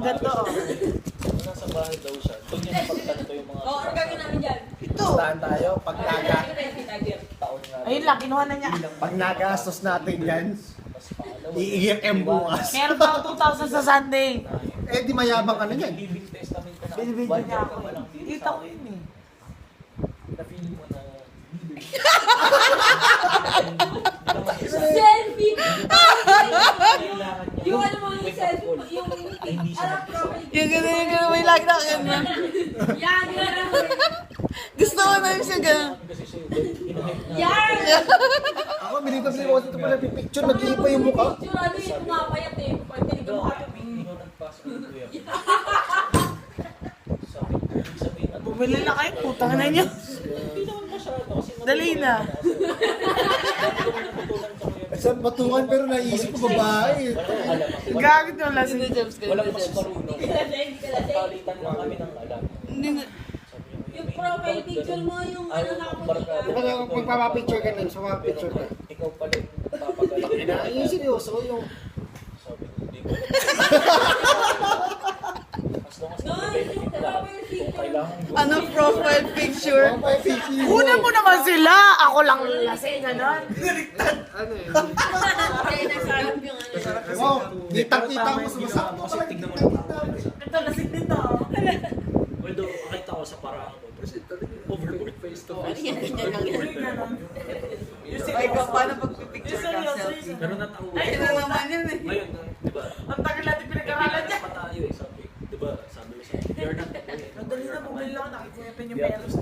ang ganda. Nasa bahay daw siya. Doon niya napagtanto yung mga... Oo, ano gagawin namin dyan? Ito. Saan tayo? Pag naga... Taon nga. Ayun lang, kinuha na niya. Pag nagastos natin yan, iiyak yung bukas. Meron pa ako 2,000 sa Sunday. Eh di mayabang ka na yan. Living testament ka na. Binibidyo niya ako. Kita ko yun eh. Na-feeling mo na... Selfie! Kailangan niya. Yung ano mo yung selfie, yung harap profile. Yung gano'n, may lagi na ganyan. Yan, yan. Gusto ko na yung siya gano'n. Kasi siya yung Yan! Ako, binibabili ko kasi ito pala picture, nag-iipa yung mukha. Picture ano yung pumapayat eh. Pag tinignan mo kami. Ikaw nagpasok ng kuya. Sabi, Bumili na kayo, putang na niyo. hindi naman masyado kasi... Dali na. Sa batungan pero naisip ko babae. Gagawin mo lang si James. Walang mas marunong. Hindi ka lasing, hindi ka lasing. Palitan lang kami ng alam. Hindi na. Yung profile picture mo, yung ano na ako Di ba magpapapicture ka nun, so picture ka. Ikaw pala yung papagaling. Yung seryoso, yung... Sabi ko, hindi ko. As long as No, nag-depende yung yung plan, profile picture. kung kailangan mo. Ano profile picture? Una mo naman sila. Ako lang lasing, gano'n. Ano eh? Kaya nasarap yung ano. Wow, kitang-kita mo sumasak. Kasi tignan mo lang. Ito, lasing dito. Although, nakita ko sa paraan ko. Overboard face to face. Yung si Eka, paano pagpipicture ka selfie? Pero natawa. Ay, ito naman yun eh. Ngayon, di ba? Ang tagal natin pinag-aralan niya. Pa tayo eh, sabi. Di ba? Sabi ko sa you're not the point. Madali na, bumili lang. Nakikuyapan yung You have pera. to